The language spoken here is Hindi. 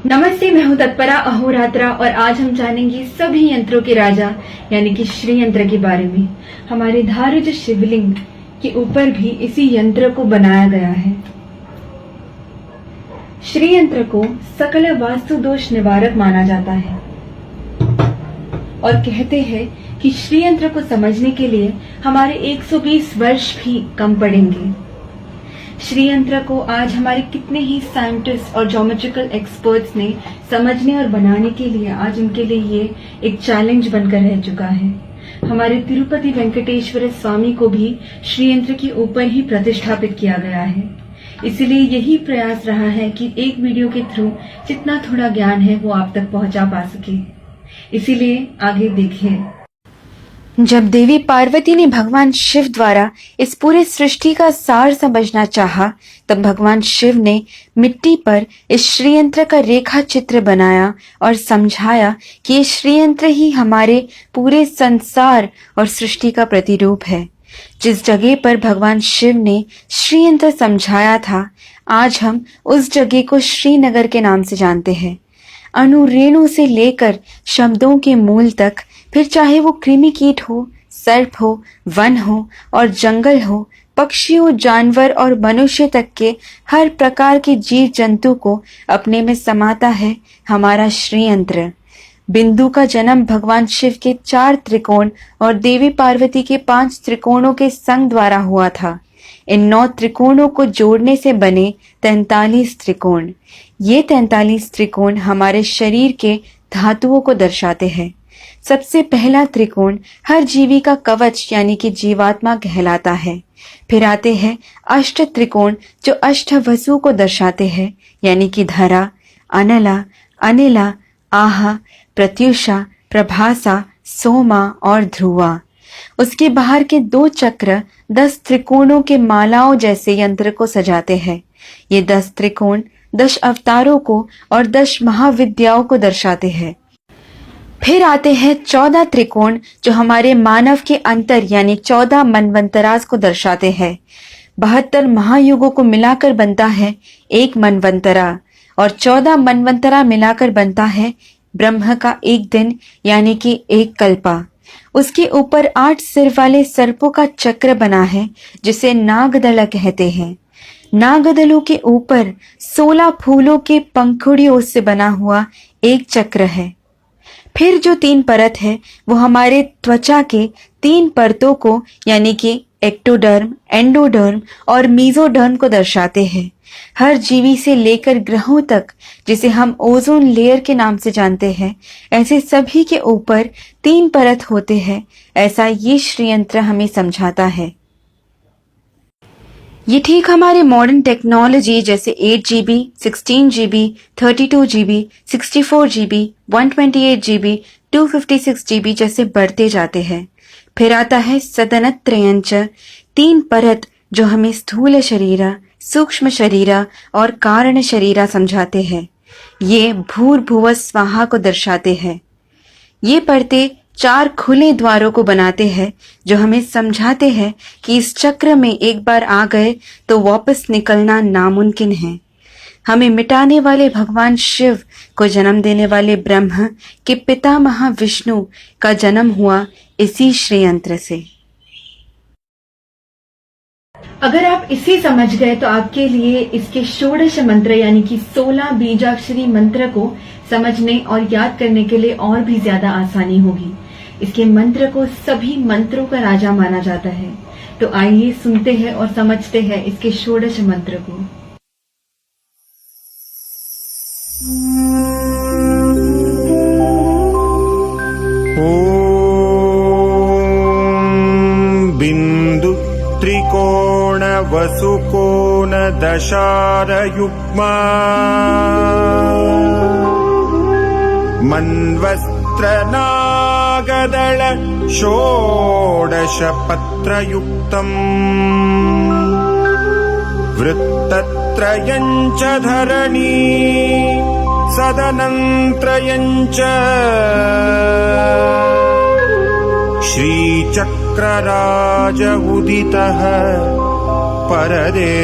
नमस्ते, मैं हूं तत्परा अहोरात्रा और आज हम जानेंगे सभी यंत्रों के राजा यानी कि श्री यंत्र के बारे में। हमारे धारुज शिवलिंग के ऊपर भी इसी यंत्र को बनाया गया है। श्री यंत्र को सकल वास्तु दोष निवारक माना जाता है और कहते हैं कि श्री यंत्र को समझने के लिए हमारे 120 वर्ष भी कम पड़ेंगे। श्री यंत्र को आज हमारे कितने ही साइंटिस्ट और ज्योमेट्रिकल एक्सपर्ट्स ने समझने और बनाने के लिए आज उनके लिए ये एक चैलेंज बनकर रह चुका है। हमारे तिरुपति वेंकटेश्वर स्वामी को भी श्री यंत्र के ऊपर ही प्रतिष्ठापित किया गया है। इसलिए यही प्रयास रहा है कि एक वीडियो के थ्रू जितना थोड़ा ज्ञान है वो आप तक पहुंचा पा सके। इसीलिए आगे देखिए। जब देवी पार्वती ने भगवान शिव द्वारा इस पूरे सृष्टि का सार समझना चाहा, तब भगवान शिव ने मिट्टी पर इस श्रीयंत्र का रेखा चित्र बनाया और समझाया कि ये श्रीयंत्र ही हमारे पूरे संसार और सृष्टि का प्रतिरूप है। जिस जगह पर भगवान शिव ने श्रीयंत्र समझाया था, आज हम उस जगह को श्रीनगर के नाम से जानते हैं। अणु से लेकर शब्दों के मूल तक, फिर चाहे वो कृमि कीट हो, सर्प हो, वन हो और जंगल हो, पक्षियों, जानवर और मनुष्य तक के हर प्रकार के जीव जंतु को अपने में समाता है हमारा श्रीयंत्र। बिंदु का जन्म भगवान शिव के 4 त्रिकोण और देवी पार्वती के 5 त्रिकोणों के संग द्वारा हुआ था। इन 9 त्रिकोणों को जोड़ने से बने 43 त्रिकोण। ये 43 त्रिकोण हमारे शरीर के धातुओं को दर्शाते हैं। सबसे पहला त्रिकोण हर जीवी का कवच यानी कि जीवात्मा कहलाता है। फिर आते हैं अष्ट त्रिकोण जो अष्ट वसु को दर्शाते हैं यानी कि धरा, अनला, अनिला, आहा, प्रत्युषा, प्रभासा, सोमा और ध्रुवा। उसके बाहर के 2 चक्र 10 त्रिकोणों के मालाओं जैसे यंत्र को सजाते हैं। ये 10 त्रिकोण 10 अवतारों को और 10 महाविद्याओं को दर्शाते हैं। फिर आते हैं 14 त्रिकोण जो हमारे मानव के अंतर यानी 14 मनवंतरास को दर्शाते हैं। 72 महायुगों को मिलाकर बनता है एक मनवंतरा और 14 मनवंतरा मिलाकर बनता है ब्रह्म का एक दिन यानी कि एक कल्पा। उसके ऊपर 8 सिर वाले सर्पों का चक्र बना है जिसे नागदल कहते हैं। नागदलों के ऊपर 16 फूलों के पंखुड़ियों से बना हुआ एक चक्र है। फिर जो 3 परत है वो हमारे त्वचा के 3 परतों को यानी कि एक्टोडर्म, एंडोडर्म और मीजोडर्म को दर्शाते हैं। हर जीवी से लेकर ग्रहों तक, जिसे हम ओजोन लेयर के नाम से जानते हैं, ऐसे सभी के ऊपर 3 परत होते हैं। ऐसा ये श्रीयंत्र हमें समझाता है। ये ठीक हमारे मॉडर्न टेक्नोलॉजी जैसे 8 GB, 16 GB, 32 GB, 64 GB, 128 GB, 256 GB जैसे बढ़ते जाते हैं। फिर आता है सदनत्रयंच, 3 परत जो हमें स्थूल शरीरा, सूक्ष्म शरीरा और कारण शरीरा समझाते हैं। ये भूर्भुव स्वाहा को दर्शाते हैं। ये परतें 4 खुले द्वारों को बनाते हैं जो हमें समझाते हैं कि इस चक्र में एक बार आ गए तो वापस निकलना नामुमकिन है। हमें मिटाने वाले भगवान शिव को जन्म देने वाले ब्रह्म के पितामह विष्णु का जन्म हुआ इसी श्रीयंत्र से। अगर आप इसे समझ गए तो आपके लिए इसके षोडश मंत्र यानी कि 16 बीजाक्षरी मंत्र को समझने और याद करने के लिए और भी ज्यादा आसानी होगी। इसके मंत्र को सभी मंत्रों का राजा माना जाता है। तो आइए सुनते हैं और समझते हैं इसके षोडश मंत्र को। बिंदु त्रिकोण वसुकोण दशार युग्मा मन्वस्त्र नागदल षोडश पत्रयुक्तम् वृत्तत्रयञ्च धरणी सदनंत्रयञ्च श्रीचक्रराज उदितः परदेवतायाः